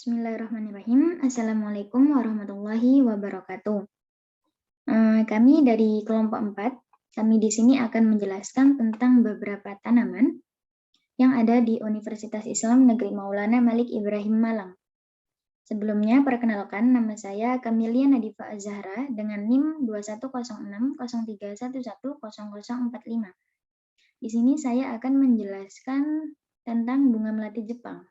Bismillahirrahmanirrahim. Assalamualaikum warahmatullahi wabarakatuh. Kami dari kelompok 4, kami di sini akan menjelaskan tentang beberapa tanaman yang ada di Universitas Islam Negeri Maulana Malik Ibrahim Malang. Sebelumnya, perkenalkan, nama saya Kamelia Nadifa Az-Zahra dengan NIM 210603110045. Di sini saya akan menjelaskan tentang bunga melati Jepang.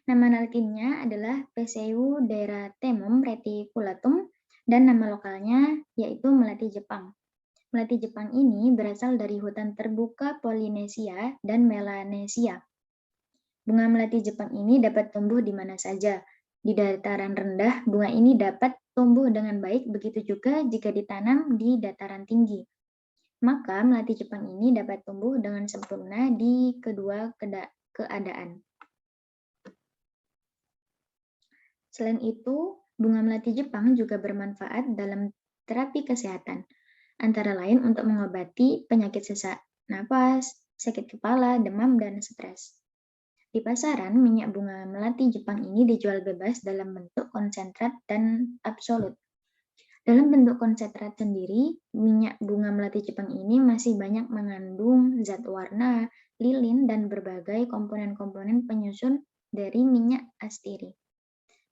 Nama latinnya adalah Pseudoeratemum reticulatum dan nama lokalnya yaitu melati Jepang. Melati Jepang ini berasal dari hutan terbuka Polinesia dan Melanesia. Bunga melati Jepang ini dapat tumbuh di mana saja. Di dataran rendah, bunga ini dapat tumbuh dengan baik, begitu juga jika ditanam di dataran tinggi. Maka melati Jepang ini dapat tumbuh dengan sempurna di kedua keadaan. Selain itu, bunga melati Jepang juga bermanfaat dalam terapi kesehatan, antara lain untuk mengobati penyakit sesak napas, sakit kepala, demam, dan stres. Di pasaran, minyak bunga melati Jepang ini dijual bebas dalam bentuk konsentrat dan absolut. Dalam bentuk konsentrat sendiri, minyak bunga melati Jepang ini masih banyak mengandung zat warna, lilin, dan berbagai komponen-komponen penyusun dari minyak astiri.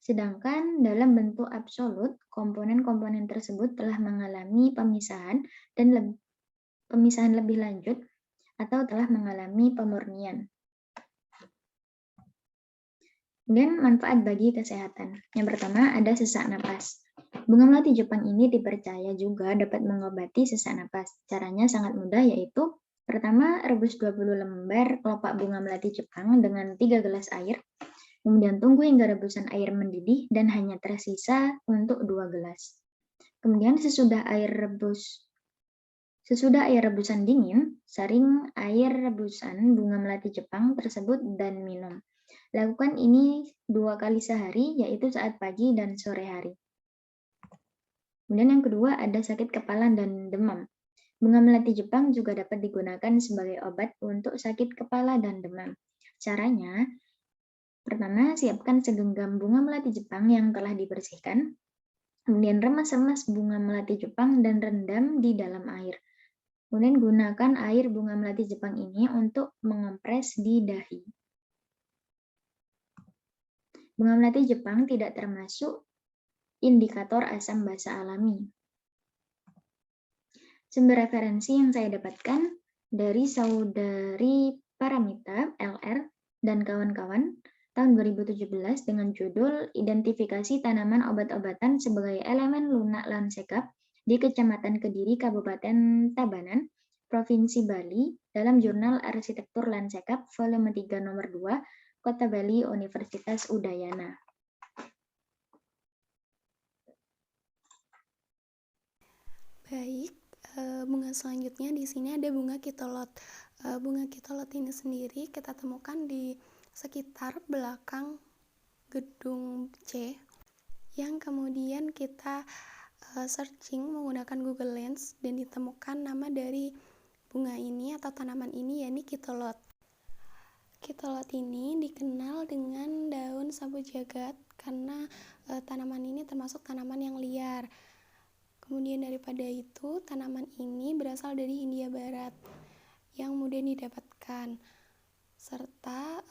Sedangkan dalam bentuk absolut, komponen-komponen tersebut telah mengalami pemisahan lebih lanjut atau telah mengalami pemurnian. Kemudian manfaat bagi kesehatan. Yang pertama ada sesak napas. Bunga melati Jepang ini dipercaya juga dapat mengobati sesak napas. Caranya sangat mudah, yaitu pertama, rebus 20 lembar kelopak bunga melati Jepang dengan 3 gelas air. Kemudian tunggu hingga rebusan air mendidih dan hanya tersisa untuk 2 gelas. Kemudian sesudah air rebusan dingin, saring air rebusan bunga melati Jepang tersebut dan minum. Lakukan ini 2 kali sehari, yaitu saat pagi dan sore hari. Kemudian yang kedua ada sakit kepala dan demam. Bunga melati Jepang juga dapat digunakan sebagai obat untuk sakit kepala dan demam. Caranya, pertama, siapkan segenggam bunga melati Jepang yang telah dibersihkan. Kemudian remas-remas bunga melati Jepang dan rendam di dalam air. Kemudian gunakan air bunga melati Jepang ini untuk mengompres di dahi. Bunga melati Jepang tidak termasuk indikator asam basa alami. Sumber referensi yang saya dapatkan dari Saudari Paramita, LR, dan kawan-kawan, tahun 2017 dengan judul Identifikasi Tanaman Obat-obatan sebagai Elemen Lunak Lansekap di Kecamatan Kediri, Kabupaten Tabanan, Provinsi Bali, dalam Jurnal Arsitektur Lansekap, volume 3 nomor 2, Kota Bali, Universitas Udayana. Baik, bunga selanjutnya di sini ada bunga kitolot. Bunga kitolot ini sendiri kita temukan di sekitar belakang gedung C, yang kemudian kita searching menggunakan Google Lens dan ditemukan nama dari bunga ini atau tanaman ini, yakni kitolot. Kitolot ini dikenal dengan daun sapu jagat karena tanaman ini termasuk tanaman yang liar. Kemudian daripada itu, tanaman ini berasal dari Hindia Barat yang mudah didapatkan, serta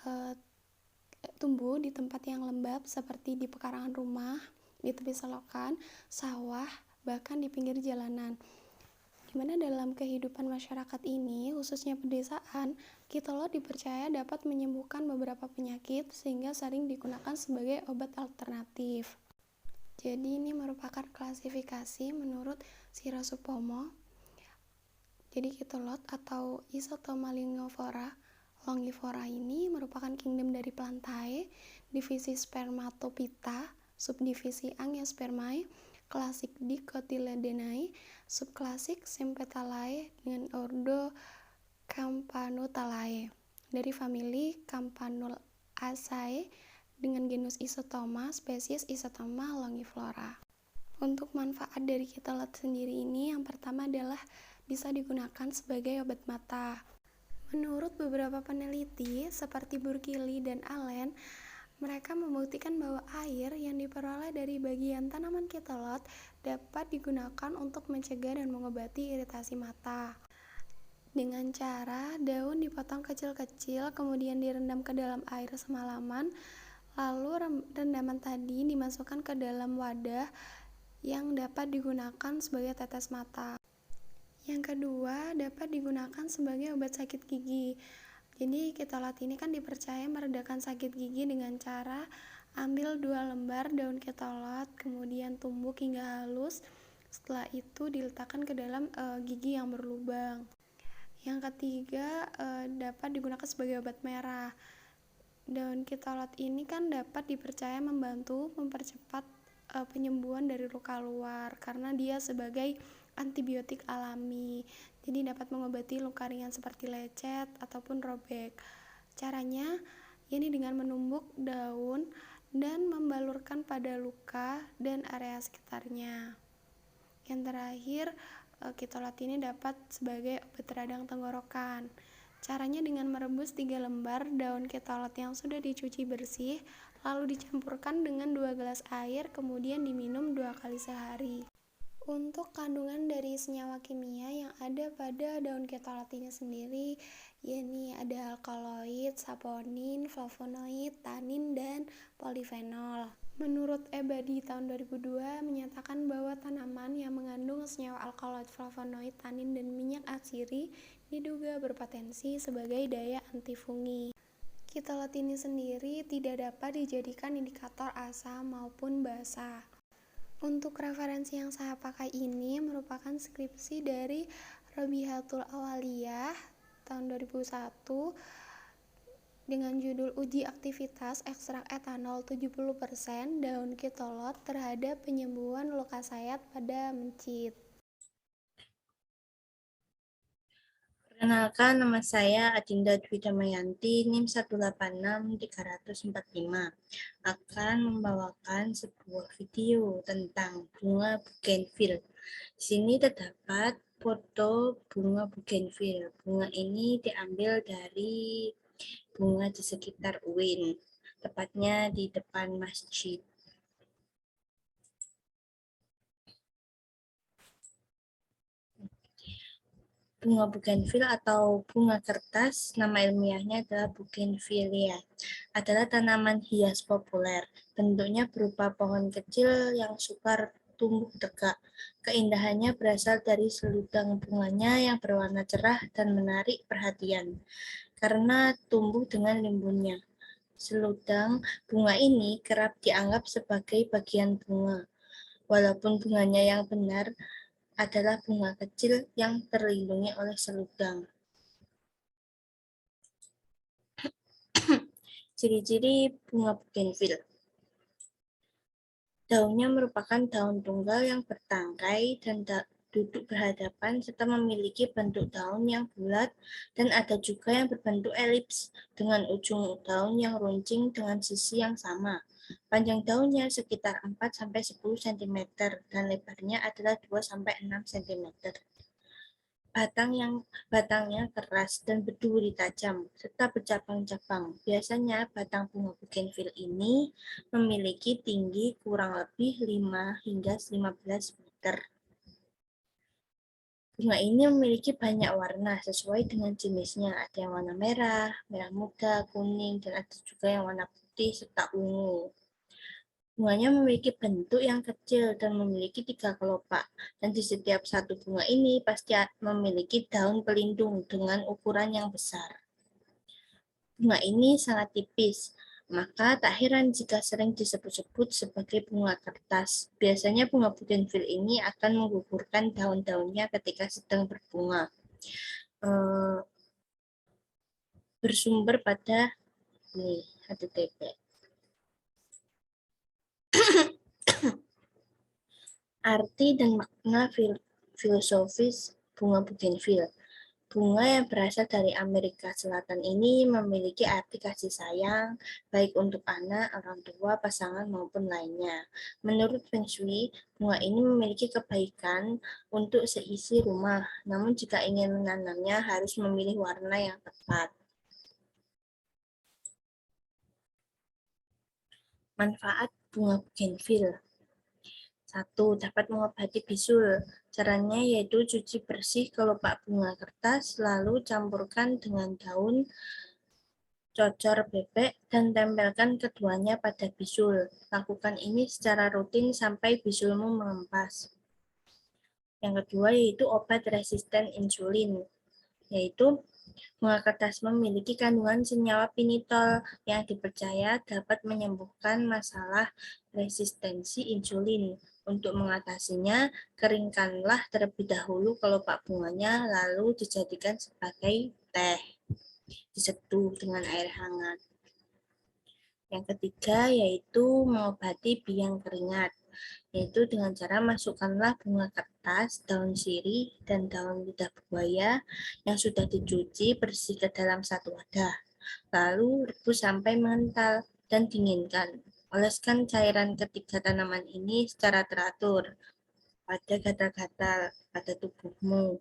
tumbuh di tempat yang lembab seperti di pekarangan rumah, di tepi selokan, sawah, bahkan di pinggir jalanan. Di mana dalam kehidupan masyarakat ini, khususnya pedesaan, kitolot dipercaya dapat menyembuhkan beberapa penyakit sehingga sering digunakan sebagai obat alternatif. Jadi ini merupakan klasifikasi menurut Sirasupomo. Jadi kitolot atau Isotoma longiflora ini merupakan kingdom dari Plantae, divisi Spermatophyta, subdivisi Angiospermae, klasik Dicotyledonea, subklasik Sympetalae dengan ordo Campanulaceae, dari famili Campanulaceae dengan genus Isotoma, spesies Isotoma longiflora. Untuk manfaat dari kitolot sendiri ini, yang pertama adalah bisa digunakan sebagai obat mata. Menurut beberapa peneliti seperti Burkili dan Allen, mereka membuktikan bahwa air yang diperoleh dari bagian tanaman kitolot dapat digunakan untuk mencegah dan mengobati iritasi mata. Dengan cara daun dipotong kecil-kecil, kemudian direndam ke dalam air semalaman, lalu rendaman tadi dimasukkan ke dalam wadah yang dapat digunakan sebagai tetes mata. Yang kedua, dapat digunakan sebagai obat sakit gigi. Jadi kitolot ini kan dipercaya meredakan sakit gigi dengan cara ambil 2 lembar daun kitolot, kemudian tumbuk hingga halus. Setelah itu diletakkan ke dalam gigi yang berlubang. Yang ketiga, dapat digunakan sebagai obat merah. Daun kitolot ini kan dapat dipercaya membantu mempercepat penyembuhan dari luka luar karena dia sebagai antibiotik alami. Jadi dapat mengobati luka ringan seperti lecet ataupun robek. Caranya ini dengan menumbuk daun dan membalurkan pada luka dan area sekitarnya. Yang terakhir, kitolot ini dapat sebagai obat radang tenggorokan. Caranya dengan merebus 3 lembar daun kitolot yang sudah dicuci bersih, lalu dicampurkan dengan 2 gelas air, kemudian diminum 2 kali sehari. Untuk kandungan dari senyawa kimia yang ada pada daun kitolot ini sendiri, yakni ada alkaloid, saponin, flavonoid, tanin, dan polifenol. Menurut Ebadi tahun 2002 menyatakan bahwa tanaman yang mengandung senyawa alkaloid, flavonoid, tanin, dan minyak atsiri diduga berpotensi sebagai daya antifungi. Kitolot ini sendiri tidak dapat dijadikan indikator asam maupun basa. Untuk referensi yang saya pakai ini merupakan skripsi dari Robihatul Awaliyah tahun 2001 dengan judul Uji Aktivitas Ekstrak Etanol 70% daun kitolot terhadap penyembuhan luka sayat pada mencit. Perkenalkan, nama saya Adinda Dwi Damayanti, NIM 186-345, akan membawakan sebuah video tentang bunga bougainville. Di sini terdapat foto bunga bougainville. Bunga ini diambil dari bunga di sekitar UIN, tepatnya di depan masjid. Bunga bougainville atau bunga kertas, nama ilmiahnya adalah bougainvillea, adalah tanaman hias populer. Bentuknya berupa pohon kecil yang sukar tumbuh tegak. Keindahannya berasal dari seludang bunganya yang berwarna cerah dan menarik perhatian karena tumbuh dengan rimbunnya. Seludang bunga ini kerap dianggap sebagai bagian bunga, walaupun bunganya yang benar adalah bunga kecil yang terlindungi oleh seludang. Ciri-ciri bunga bougainville. Daunnya merupakan daun tunggal yang bertangkai dan duduk berhadapan serta memiliki bentuk daun yang bulat dan ada juga yang berbentuk elips dengan ujung daun yang runcing dengan sisi yang sama. Panjang daunnya sekitar 4-10 cm dan lebarnya adalah 2-6 cm. Batangnya keras dan berduri tajam, serta bercabang-cabang. Biasanya batang bunga bougainville ini memiliki tinggi kurang lebih 5 hingga 15 meter. Bunga ini memiliki banyak warna sesuai dengan jenisnya. Ada yang warna merah, merah muda, kuning, dan ada juga yang warna putih serta ungu. Bunganya memiliki bentuk yang kecil dan memiliki 3 kelopak, dan di setiap satu bunga ini pasti memiliki daun pelindung dengan ukuran yang besar. Bunga ini sangat tipis, maka tak heran jika sering disebut-sebut sebagai bunga kertas. Biasanya bunga bougainville ini akan menggugurkan daun-daunnya ketika sedang berbunga. Bersumber pada http. Arti dan makna filosofis bunga bougainville. Bunga yang berasal dari Amerika Selatan ini memiliki arti kasih sayang, baik untuk anak, orang tua, pasangan, maupun lainnya. Menurut Feng Shui, bunga ini memiliki kebaikan untuk seisi rumah, namun jika ingin menanamnya harus memilih warna yang tepat. Manfaat bunga bougainville. 1. Dapat mengobati bisul. Caranya yaitu cuci bersih kelopak bunga kertas, lalu campurkan dengan daun cocor bebek dan tempelkan keduanya pada bisul. Lakukan ini secara rutin sampai bisulmu mengempas. Yang kedua yaitu obat resisten insulin, yaitu bunga kertas memiliki kandungan senyawa pinitol yang dipercaya dapat menyembuhkan masalah resistensi insulin. Untuk mengatasinya, keringkanlah terlebih dahulu kelopak bunganya, lalu dijadikan sebagai teh, diseduh dengan air hangat. Yang ketiga yaitu mengobati biang keringat, yaitu dengan cara masukkanlah bunga kertas, daun sirih, dan daun lidah buaya yang sudah dicuci bersih ke dalam satu wadah. Lalu rebus sampai mengental dan dinginkan. Oleskan cairan ketiga tanaman ini secara teratur pada gatal-gatal pada tubuhmu.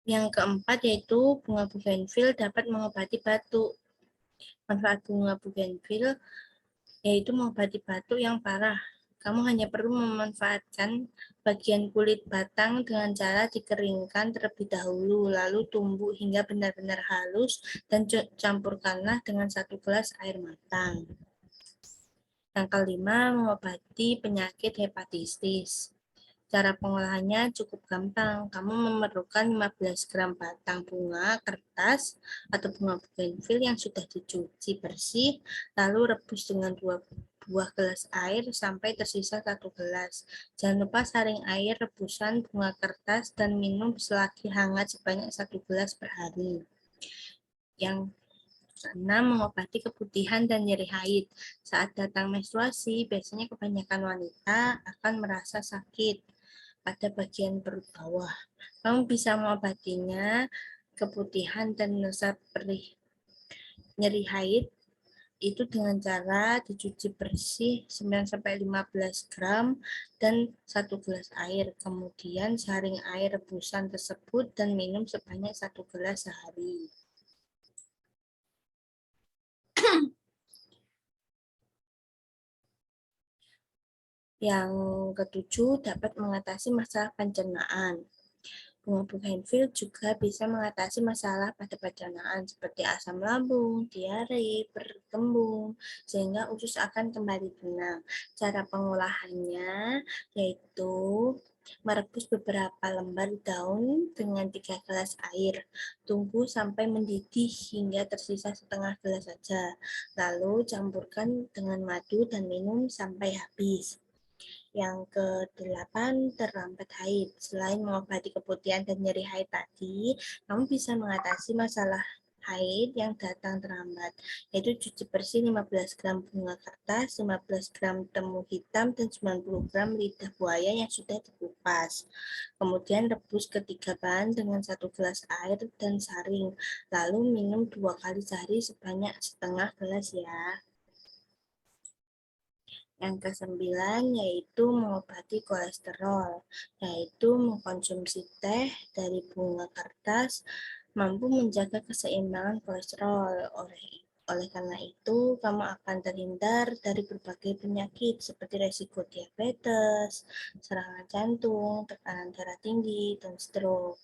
Yang keempat yaitu bunga bougainville dapat mengobati batuk. Manfaat bunga bougainville yaitu mengobati batuk yang parah. Kamu hanya perlu memanfaatkan bagian kulit batang dengan cara dikeringkan terlebih dahulu, lalu tumbuk hingga benar-benar halus dan campurkanlah dengan 1 gelas air matang. Yang kelima, mengobati penyakit hepatitis. Cara pengolahannya cukup gampang. Kamu memerlukan 15 gram batang bunga kertas atau bunga bougainville yang sudah dicuci bersih, lalu rebus dengan 2 buah gelas air sampai tersisa 1 gelas. Jangan lupa saring air rebusan bunga kertas dan minum selagi hangat sebanyak 1 gelas per hari. Yang keenam, mengobati keputihan dan nyeri haid. Saat datang menstruasi, biasanya kebanyakan wanita akan merasa sakit pada bagian perut bawah. Kamu bisa mengobatinya keputihan dan rasa perih nyeri haid itu dengan cara dicuci bersih 9-15 gram dan 1 gelas air. Kemudian saring air rebusan tersebut dan minum sebanyak 1 gelas sehari. Yang ketujuh, dapat mengatasi masalah pencernaan. Bunga bougainville juga bisa mengatasi masalah pada pencernaan seperti asam lambung, diare, berkembung, sehingga usus akan kembali tenang. Cara pengolahannya yaitu merebus beberapa lembar daun dengan 3 gelas air. Tunggu sampai mendidih hingga tersisa setengah gelas saja. Lalu campurkan dengan madu dan minum sampai habis. Yang ke-8, terlambat haid. Selain mengobati keputihan dan nyeri haid tadi, kamu bisa mengatasi masalah haid yang datang terlambat, yaitu cuci bersih 15 gram bunga kertas, 15 gram temu hitam, dan 90 gram lidah buaya yang sudah dikupas. Kemudian rebus ketiga bahan dengan 1 gelas air dan saring, lalu minum 2 kali sehari sebanyak setengah gelas ya. Yang ke-9 yaitu mengobati kolesterol, yaitu mengkonsumsi teh dari bunga kertas mampu menjaga keseimbangan kolesterol. Oleh karena itu, kamu akan terhindar dari berbagai penyakit seperti resiko diabetes, serangan jantung, tekanan darah tinggi, dan stroke.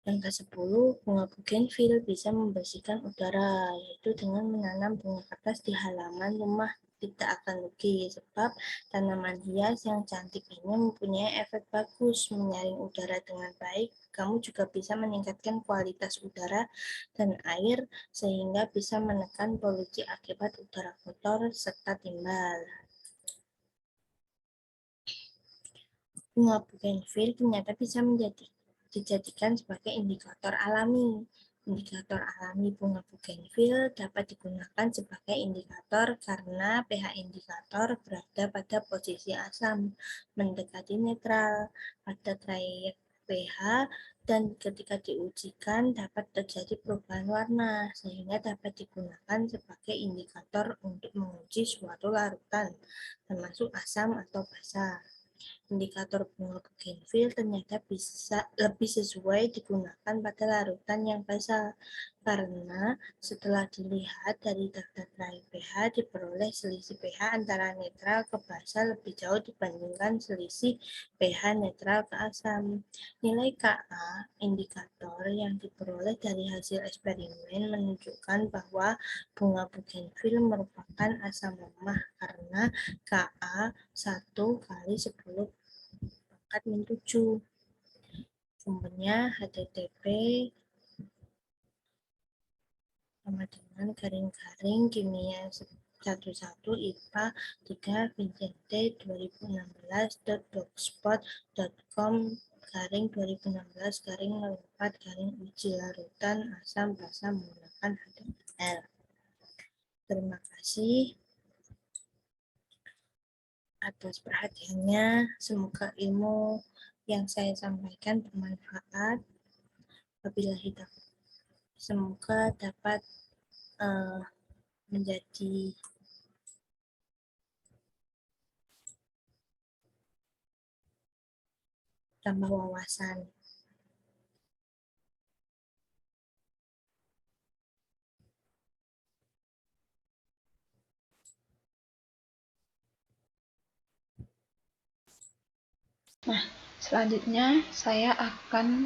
Yang ke-10, bunga bougainville bisa membersihkan udara, yaitu dengan menanam bunga kertas di halaman rumah tidak akan rugi, sebab tanaman hias yang cantik ini mempunyai efek bagus menyaring udara dengan baik. Kamu juga bisa meningkatkan kualitas udara dan air sehingga bisa menekan polusi akibat udara kotor serta timbal. Bunga bougainville ternyata bisa dijadikan sebagai indikator alami Indikator alami bunga bugenvil dapat digunakan sebagai indikator karena pH indikator berada pada posisi asam, mendekati netral pada trayek pH, dan ketika diujikan dapat terjadi perubahan warna, sehingga dapat digunakan sebagai indikator untuk menguji suatu larutan, termasuk asam atau basa. Indikator bunga bugenvil ternyata bisa lebih sesuai digunakan pada larutan yang basal, karena setelah dilihat dari daftar terakhir pH diperoleh selisih pH antara netral ke basal lebih jauh dibandingkan selisih pH netral ke asam. Nilai Ka, indikator yang diperoleh dari hasil eksperimen, menunjukkan bahwa bunga bugenvil merupakan asam lemah karena Ka 1 × 10⁻⁷. Sumbernya http sama dengan _kimia11 IPA 3 Vincente 2016.blogspot.com _2016-04 uji larutan asam basa menggunakan HTML. Terima kasih atas perhatiannya. Semoga ilmu yang saya sampaikan bermanfaat. Wabillahi taufiq. Semoga dapat menjadi tambah wawasan. Nah, selanjutnya saya akan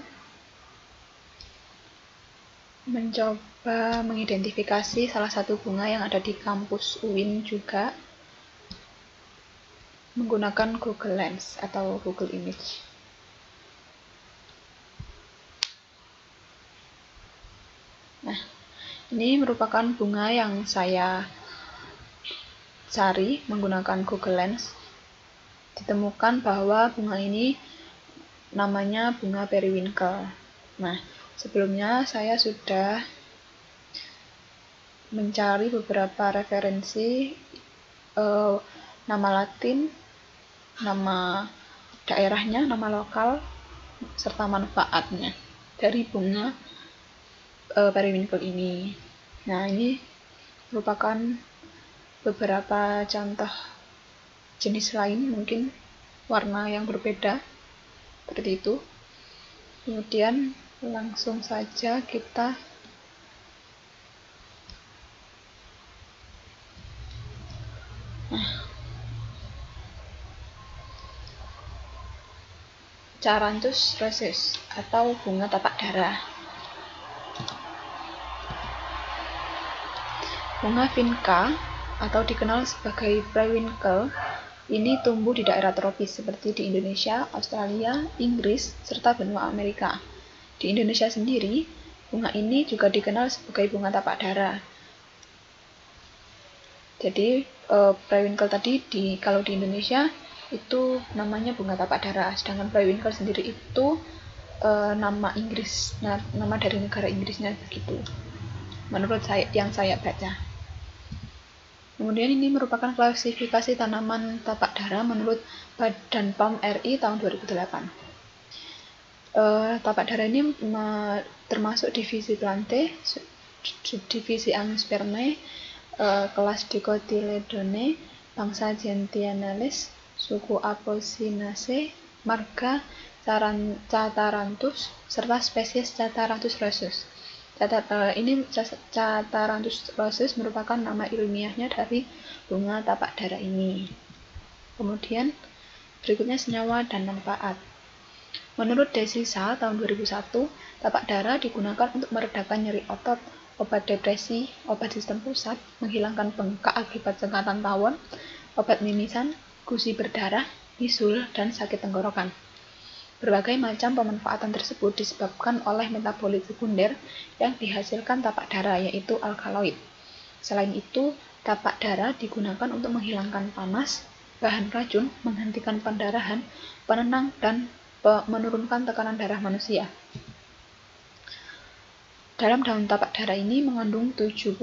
mencoba mengidentifikasi salah satu bunga yang ada di kampus UIN juga menggunakan Google Lens atau Google Image. Nah, ini merupakan bunga yang saya cari menggunakan Google Lens. Ditemukan bahwa bunga ini namanya bunga periwinkle. Nah, sebelumnya saya sudah mencari beberapa referensi nama Latin, nama daerahnya, nama lokal, serta manfaatnya dari bunga periwinkle ini. Nah, ini merupakan beberapa contoh jenis lain, mungkin warna yang berbeda seperti itu. Kemudian langsung saja kita Charanthus rosés atau bunga tapak dara. Bunga vinca atau dikenal sebagai periwinkle ini tumbuh di daerah tropis seperti di Indonesia, Australia, Inggris, serta benua Amerika. Di Indonesia sendiri, bunga ini juga dikenal sebagai bunga tapak dara. Jadi periwinkle tadi kalau di Indonesia itu namanya bunga tapak dara, sedangkan periwinkle sendiri itu nama Inggris, nama dari negara Inggrisnya begitu. Menurut yang saya baca. Kemudian ini merupakan klasifikasi tanaman tapak dara menurut Badan POM RI tahun 2008. Tapak dara ini termasuk divisi Plantae, subdivisi Angiospermae, kelas Dicotyledone, bangsa Gentianales, suku Apocynaceae, marga Catharanthus, serta spesies Catharanthus rosés. Ini Catharanthus rosés merupakan nama ilmiahnya dari bunga tapak dara ini. Kemudian berikutnya senyawa dan manfaat. Menurut Desisa tahun 2001, tapak dara digunakan untuk meredakan nyeri otot, obat depresi, obat sistem pusat, menghilangkan bengkak akibat sengatan tawon, obat mimisan, gusi berdarah, bisul, dan sakit tenggorokan. Berbagai macam pemanfaatan tersebut disebabkan oleh metabolit sekunder yang dihasilkan tapak dara, yaitu alkaloid. Selain itu, tapak dara digunakan untuk menghilangkan panas, bahan racun, menghentikan pendarahan, penenang, dan menurunkan tekanan darah manusia. Dalam daun tapak dara ini mengandung 70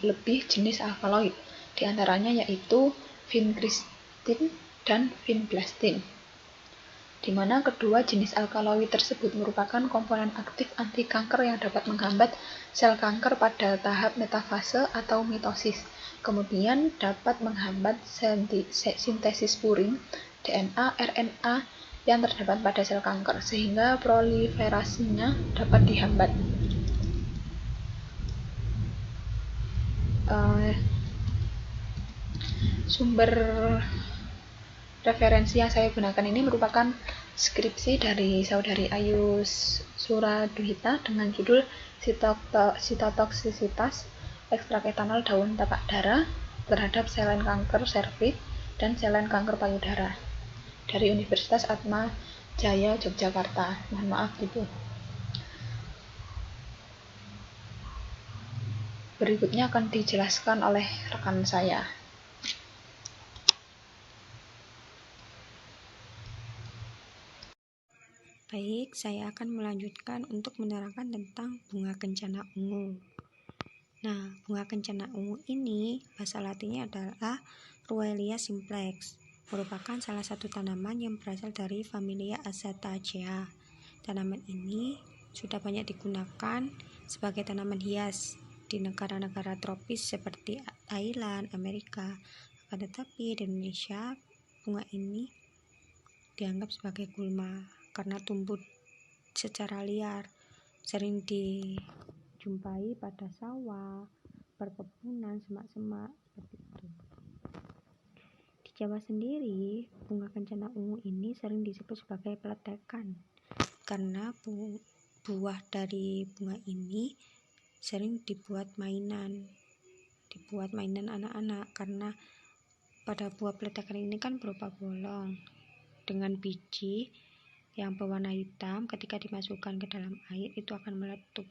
lebih jenis alkaloid, di antaranya yaitu vincristin dan vinclastin, di mana kedua jenis alkaloid tersebut merupakan komponen aktif anti kanker yang dapat menghambat sel kanker pada tahap metafase atau mitosis. Kemudian dapat menghambat sintesis purin, DNA, RNA yang terdapat pada sel kanker, sehingga proliferasinya dapat dihambat. Sumber referensi yang saya gunakan ini merupakan skripsi dari saudari Ayu Suraduhita dengan judul Sitotoksisitas ekstrak etanol daun tapak dara terhadap selen kanker serviks dan selen kanker payudara dari Universitas Atma Jaya Yogyakarta. Mohon maaf gitu. Berikutnya akan dijelaskan oleh rekan saya. Baik, saya akan melanjutkan untuk menerangkan tentang bunga kencana ungu. Nah, bunga kencana ungu ini bahasa latinnya adalah Ruellia simplex, merupakan salah satu tanaman yang berasal dari familia Acetaceae. Tanaman ini sudah banyak digunakan sebagai tanaman hias di negara-negara tropis seperti Thailand, Amerika. Akan tetapi di Indonesia, bunga ini dianggap sebagai gulma karena tumbuh secara liar, sering dijumpai pada sawah, perkebunan, semak-semak seperti itu. Di Jawa sendiri, bunga kencana ungu ini sering disebut sebagai peletekan karena buah dari bunga ini sering dibuat mainan anak-anak, karena pada buah peletekan ini kan berupa bolong dengan biji yang berwarna hitam. Ketika dimasukkan ke dalam air itu akan meletup.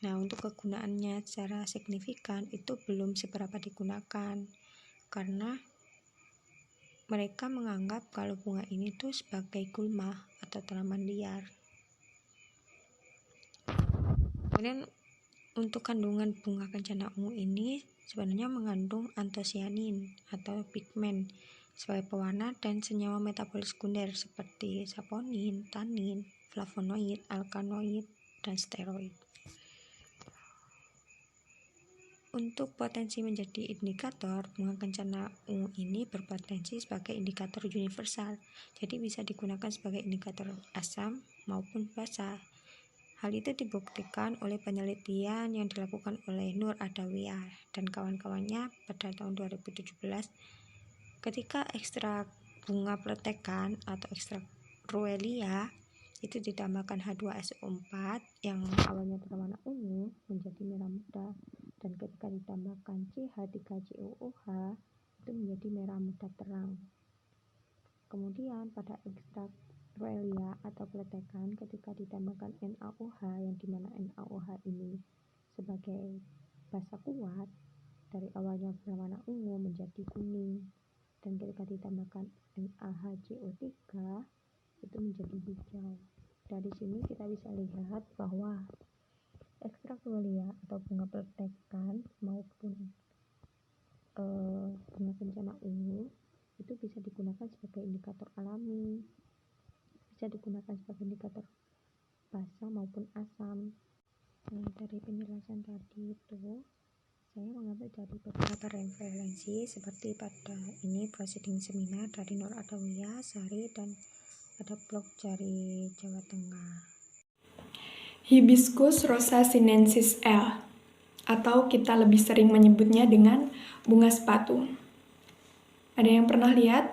Nah, untuk kegunaannya secara signifikan itu belum seberapa digunakan karena mereka menganggap kalau bunga ini tuh sebagai gulma atau tanaman liar. Kemudian untuk kandungan bunga kencana ungu ini sebenarnya mengandung antosianin atau pigmen sebagai pewarna dan senyawa metabolis sekunder seperti saponin, tanin, flavonoid, alkaloid, dan steroid. Untuk potensi menjadi indikator, bunga kencana ungu ini berpotensi sebagai indikator universal, jadi bisa digunakan sebagai indikator asam maupun basa. Hal itu dibuktikan oleh penelitian yang dilakukan oleh Nur Adawiyah dan kawan-kawannya pada tahun 2017 ketika ekstrak bunga peletekan atau ekstrak Ruellia itu ditambahkan H2SO4 yang awalnya berwarna ungu menjadi merah muda, dan ketika ditambahkan CH3COOH itu menjadi merah muda terang. Kemudian pada ekstrak Ruellia atau peletekan ketika ditambahkan NaOH, yang dimana NaOH ini sebagai basa kuat dari awalnya berwarna ungu menjadi kuning, dan ketika ditambahkan NaHCO3 itu menjadi hijau. Dari sini kita bisa lihat bahwa ekstrak Ruellia atau bunga peletekan maupun bunga kencana ungu itu bisa digunakan sebagai indikator alami, bisa digunakan sebagai indikator basa maupun asam. Nah, dari penjelasan tadi itu saya mengambil dari beberapa referensi seperti pada ini proceeding seminar dari Nur Adawiyah, Sari, dan ada blog dari Jawa Tengah. Hibiscus rosa sinensis L, atau kita lebih sering menyebutnya dengan bunga sepatu. Ada yang pernah lihat?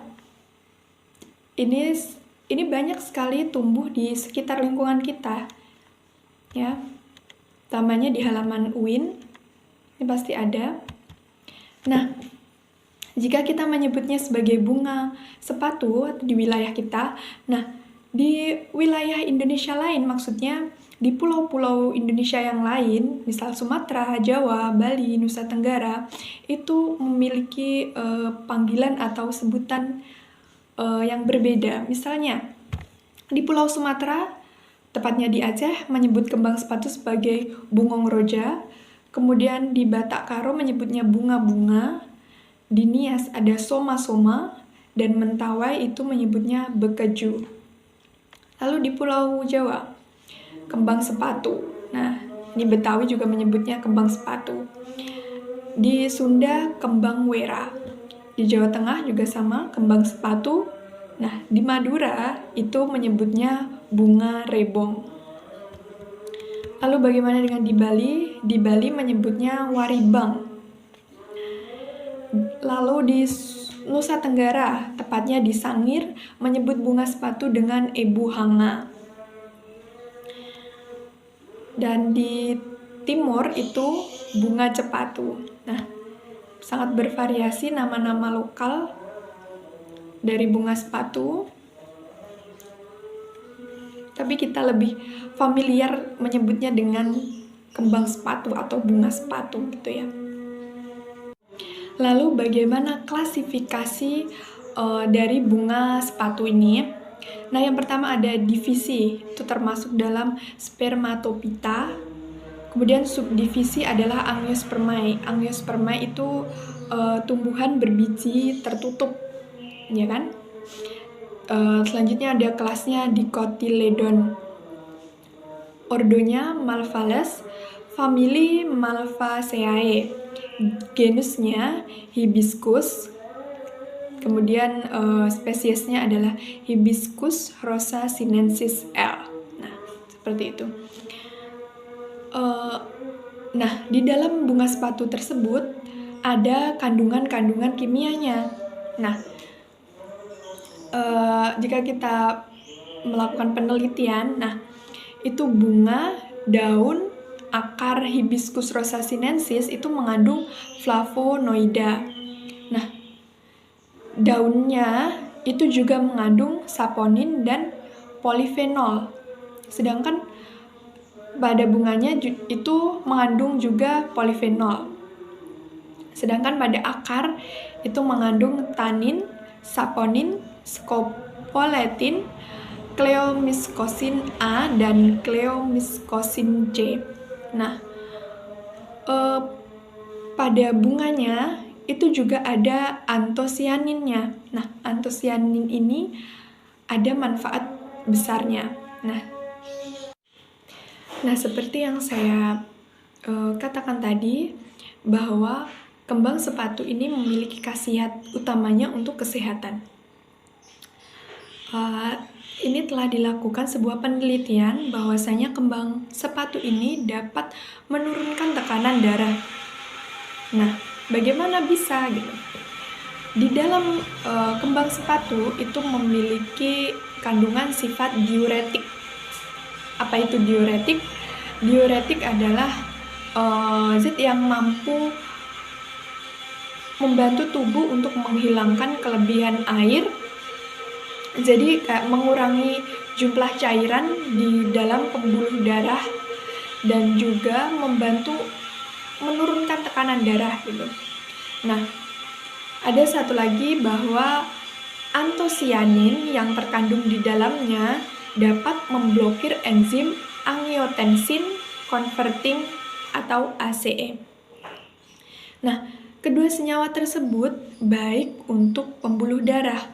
Ini banyak sekali tumbuh di sekitar lingkungan kita, ya. Utamanya di halaman UIN, ini pasti ada. Nah, jika kita menyebutnya sebagai bunga sepatu atau di wilayah kita, nah di wilayah Indonesia lain, maksudnya di pulau-pulau Indonesia yang lain, misal Sumatera, Jawa, Bali, Nusa Tenggara, itu memiliki panggilan atau sebutan yang berbeda. Misalnya di Pulau Sumatera tepatnya di Aceh, menyebut kembang sepatu sebagai bungong roja. Kemudian di Batak Karo menyebutnya bunga-bunga. Di Nias ada soma-soma. Dan Mentawai itu menyebutnya bekeju. Lalu di Pulau Jawa, kembang sepatu. Nah, ini Betawi juga menyebutnya kembang sepatu. Di Sunda, kembang wera. Di Jawa Tengah juga sama, kembang sepatu. Nah, di Madura itu menyebutnya bunga rebong. Lalu bagaimana dengan di Bali? Di Bali menyebutnya waribang. Lalu di Nusa Tenggara, tepatnya di Sangir, menyebut bunga sepatu dengan ebu hanga. Dan di timur itu bunga cepatu. Nah, sangat bervariasi nama-nama lokal dari bunga sepatu. Tapi kita lebih familiar menyebutnya dengan kembang sepatu atau bunga sepatu gitu ya. Lalu bagaimana klasifikasi dari bunga sepatu ini? Nah, yang pertama ada divisi, itu termasuk dalam Spermatophyta. Kemudian subdivisi adalah Angiospermae. Angiospermae itu tumbuhan berbiji tertutup, ya kan? Selanjutnya ada kelasnya Dicotyledon. Ordonya Malvales, famili Malvaceae. Genusnya Hibiscus, kemudian spesiesnya adalah Hibiscus rosa sinensis L. Nah, seperti itu. Nah, di dalam bunga sepatu tersebut ada kandungan-kandungan kimianya. Nah, jika kita melakukan penelitian, nah itu bunga, daun, akar Hibiscus rosa sinensis itu mengandung flavonoida. Nah, daunnya itu juga mengandung saponin dan polifenol. Sedangkan pada bunganya itu mengandung juga polifenol. Sedangkan pada akar itu mengandung tanin, saponin, scopoletin, cleomycosin A dan cleomycosin C. Nah, pada bunganya itu juga ada antosianinnya. Nah, antosianin ini ada manfaat besarnya. Nah, seperti yang saya katakan tadi, bahwa kembang sepatu ini memiliki khasiat utamanya untuk kesehatan. Ini telah dilakukan sebuah penelitian bahwasanya kembang sepatu ini dapat menurunkan tekanan darah. Nah, bagaimana bisa gitu? Di dalam kembang sepatu itu memiliki kandungan sifat diuretik. Apa itu diuretik? Diuretik adalah zat yang mampu membantu tubuh untuk menghilangkan kelebihan air. Jadi kayak mengurangi jumlah cairan di dalam pembuluh darah dan juga membantu menurunkan tekanan darah gitu. Nah, ada satu lagi bahwa antosianin yang terkandung di dalamnya dapat memblokir enzim angiotensin converting atau ACE. Nah, kedua senyawa tersebut baik untuk pembuluh darah.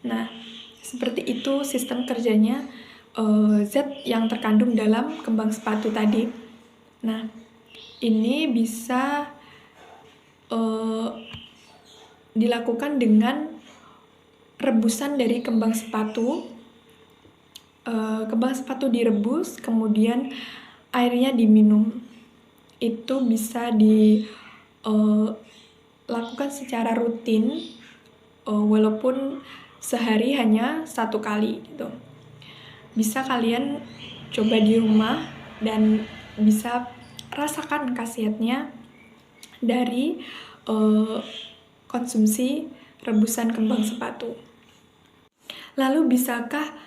Nah, seperti itu sistem kerjanya zat yang terkandung dalam kembang sepatu tadi. Nah, ini bisa dilakukan dengan rebusan dari kembang sepatu. Kembang sepatu direbus, kemudian airnya diminum. Itu bisa dilakukan secara rutin, walaupun sehari hanya 1 kali gitu. Bisa kalian coba di rumah dan bisa rasakan khasiatnya dari konsumsi rebusan kembang sepatu. Lalu bisakah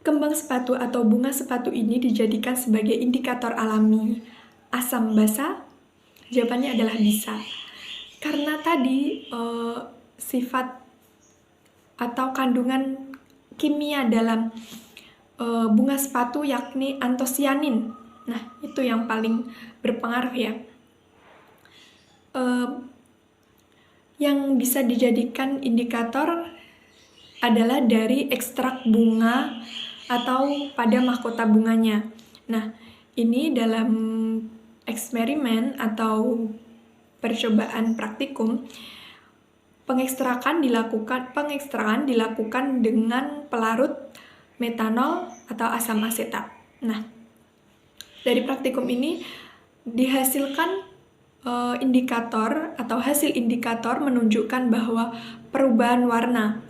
kembang sepatu atau bunga sepatu ini dijadikan sebagai indikator alami asam basa? Jawabannya adalah bisa. Karena tadi sifat atau kandungan kimia dalam bunga sepatu yakni antosianin. Nah, itu yang paling berpengaruh ya. Yang bisa dijadikan indikator adalah dari ekstrak bunga atau pada mahkota bunganya. Nah, ini dalam eksperimen atau percobaan praktikum, pengekstrakan dilakukan dengan pelarut metanol atau asam asetat. Nah, dari praktikum ini dihasilkan indikator atau hasil indikator menunjukkan bahwa perubahan warna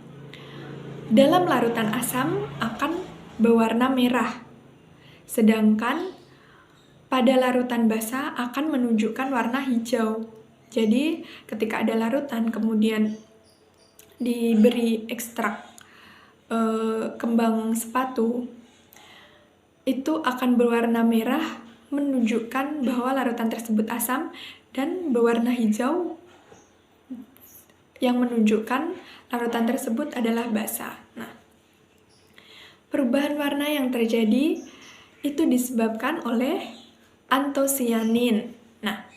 dalam larutan asam akan berwarna merah, sedangkan pada larutan basa akan menunjukkan warna hijau. Jadi ketika ada larutan kemudian diberi ekstrak kembang sepatu, itu akan berwarna merah menunjukkan bahwa larutan tersebut asam, dan berwarna hijau yang menunjukkan larutan tersebut adalah basa. Nah, perubahan warna yang terjadi itu disebabkan oleh antosianin. Nah,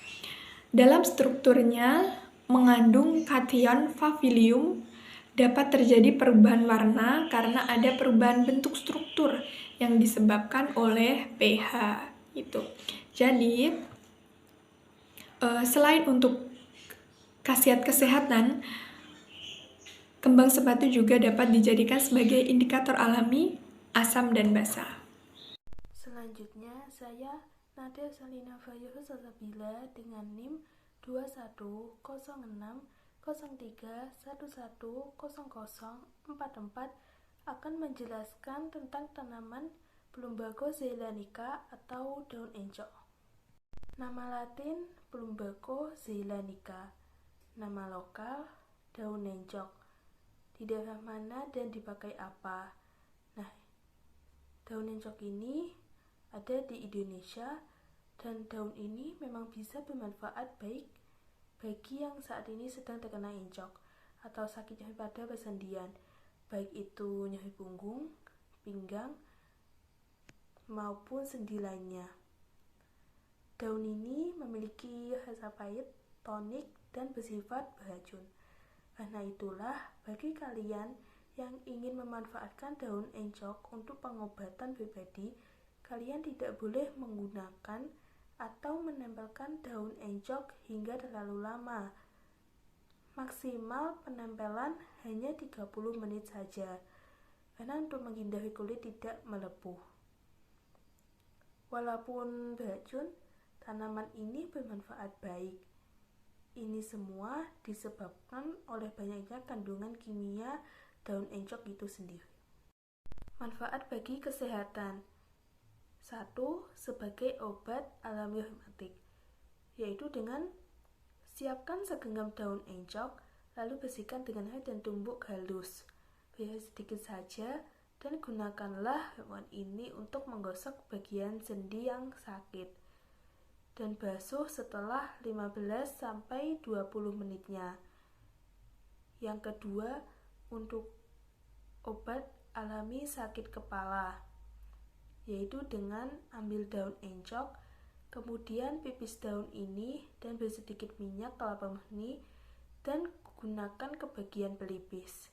dalam strukturnya mengandung kation favilium, dapat terjadi perubahan warna karena ada perubahan bentuk struktur yang disebabkan oleh pH. Itu. Jadi, selain untuk khasiat kesehatan, kembang sepatu juga dapat dijadikan sebagai indikator alami asam dan basa. Selanjutnya, saya Nadia Salina Fayuh Salsabila dengan NIM 210603110044 akan menjelaskan tentang tanaman Plumbago zeylanica atau daun encok. Nama latin Plumbago zeylanica, nama lokal daun encok. Di daerah mana dan dipakai apa? Nah, daun encok ini ada di Indonesia, dan daun ini memang bisa bermanfaat baik bagi yang saat ini sedang terkena encok atau sakit nyeri pada persendian, baik itu nyeri punggung, pinggang, maupun sendi lainnya. Daun ini memiliki rasa pahit, tonik, dan bersifat beracun. Karena itulah, bagi kalian yang ingin memanfaatkan daun encok untuk pengobatan pribadi, kalian tidak boleh menggunakan atau menempelkan daun encok hingga terlalu lama. Maksimal penempelan hanya 30 menit saja, karena untuk menghindari kulit tidak melepuh. Walaupun beracun, tanaman ini bermanfaat baik. Ini semua disebabkan oleh banyaknya kandungan kimia daun encok itu sendiri. Manfaat bagi kesehatan. 1. Sebagai obat alami rematik, yaitu dengan siapkan segenggam daun encok, lalu bersihkan dengan air dan tumbuk halus. Beri sedikit saja dan gunakanlah ramuan ini untuk menggosok bagian sendi yang sakit. Dan basuh setelah 15-20 menitnya. Yang kedua, untuk obat alami sakit kepala, yaitu dengan ambil daun encok, kemudian pipis daun ini dan beri sedikit minyak kelapa murni dan gunakan ke bagian pelipis.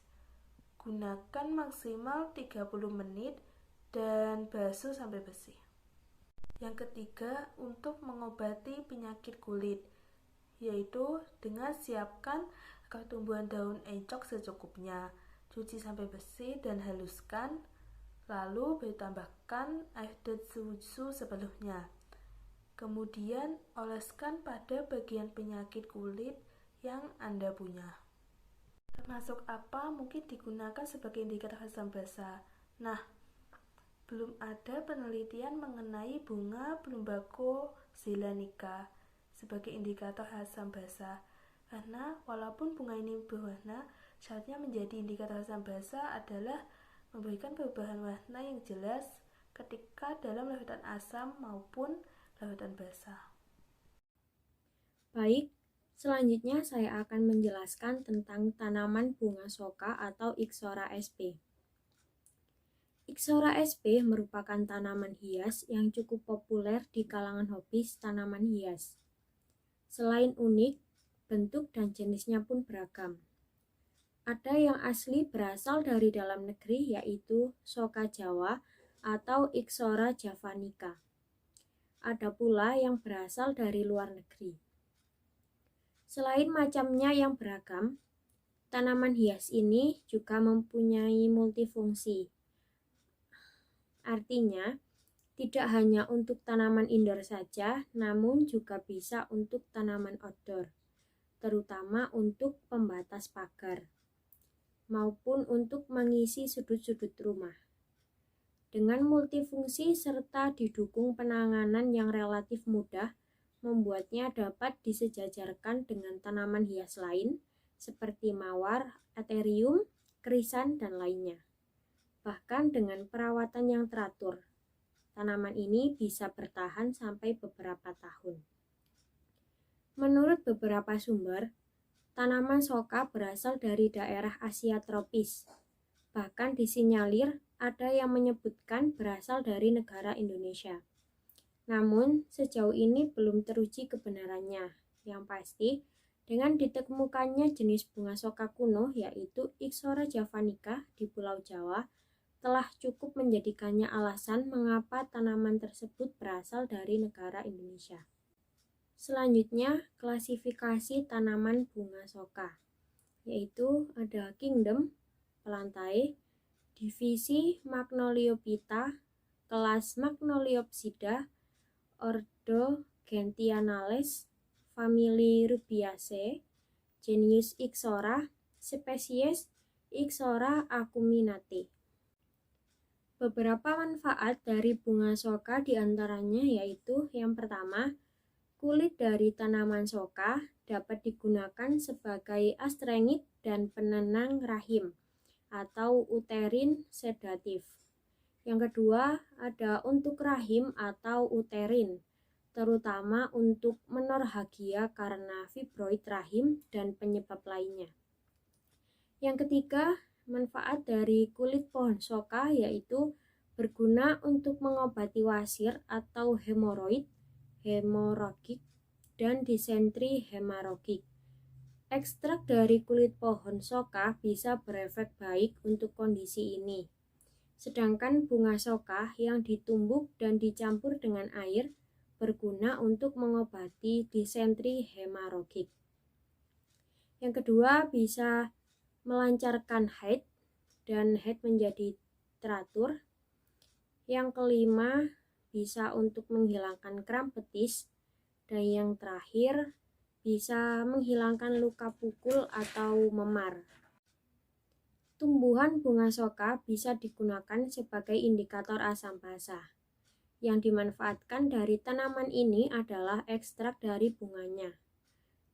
Gunakan maksimal 30 menit dan basuh sampai bersih. Yang ketiga, untuk mengobati penyakit kulit, yaitu dengan siapkan akar tumbuhan daun encok secukupnya, cuci sampai bersih dan haluskan, lalu ditambahkan air dan susu sepenuhnya. Kemudian oleskan pada bagian penyakit kulit yang Anda punya. Termasuk apa mungkin digunakan sebagai indikator asam basa. Nah, belum ada penelitian mengenai bunga Plumbago zeylanica sebagai indikator asam basa, karena walaupun bunga ini berwarna, syaratnya menjadi indikator asam basa adalah memberikan perubahan warna yang jelas ketika dalam larutan asam maupun larutan basa. Baik, selanjutnya saya akan menjelaskan tentang tanaman bunga soka atau Ixora sp. Ixora sp merupakan tanaman hias yang cukup populer di kalangan hobis tanaman hias. Selain unik, bentuk dan jenisnya pun beragam. Ada yang asli berasal dari dalam negeri yaitu Soka Jawa atau Ixora javanica. Ada pula yang berasal dari luar negeri. Selain macamnya yang beragam, tanaman hias ini juga mempunyai multifungsi. Artinya, tidak hanya untuk tanaman indoor saja, namun juga bisa untuk tanaman outdoor, terutama untuk pembatas pagar, maupun untuk mengisi sudut-sudut rumah. Dengan multifungsi serta didukung penanganan yang relatif mudah, membuatnya dapat disejajarkan dengan tanaman hias lain, seperti mawar, atherium, krisan, dan lainnya. Bahkan dengan perawatan yang teratur, tanaman ini bisa bertahan sampai beberapa tahun. Menurut beberapa sumber, tanaman soka berasal dari daerah Asia tropis. Bahkan disinyalir ada yang menyebutkan berasal dari negara Indonesia. Namun, sejauh ini belum teruji kebenarannya. Yang pasti, dengan ditemukannya jenis bunga soka kuno yaitu Ixora javanica di Pulau Jawa, telah cukup menjadikannya alasan mengapa tanaman tersebut berasal dari negara Indonesia. Selanjutnya, klasifikasi tanaman bunga soka, yaitu ada kingdom, pelantai, divisi Magnoliophyta, kelas Magnoliopsida, ordo Gentianales, famili Rubiaceae, genus Ixora, spesies Ixora acuminate. Beberapa manfaat dari bunga soka diantaranya yaitu yang pertama, kulit dari tanaman soka dapat digunakan sebagai astringit dan penenang rahim atau uterin sedatif. Yang kedua, ada untuk rahim atau uterin, terutama untuk menorhagia karena fibroid rahim dan penyebab lainnya. Yang ketiga, manfaat dari kulit pohon soka yaitu berguna untuk mengobati wasir atau hemoroid, hemoragik, dan disentri hemarogik. Ekstrak dari kulit pohon soka bisa berefek baik untuk kondisi ini. Sedangkan bunga soka yang ditumbuk dan dicampur dengan air berguna untuk mengobati disentri hemarogik. Yang kedua, bisa melancarkan haid dan haid menjadi teratur. Yang kelima, bisa untuk menghilangkan kram betis. Dan yang terakhir, bisa menghilangkan luka pukul atau memar. Tumbuhan bunga soka bisa digunakan sebagai indikator asam basa. Yang dimanfaatkan dari tanaman ini adalah ekstrak dari bunganya.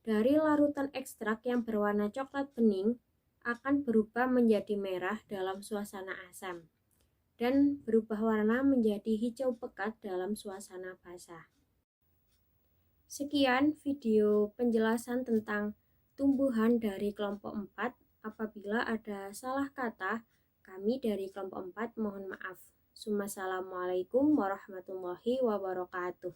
Dari larutan ekstrak yang berwarna coklat bening, akan berubah menjadi merah dalam suasana asam dan berubah warna menjadi hijau pekat dalam suasana basah. Sekian video penjelasan tentang tumbuhan dari kelompok 4. Apabila ada salah kata, kami dari kelompok 4 mohon maaf. Assalamualaikum warahmatullahi wabarakatuh.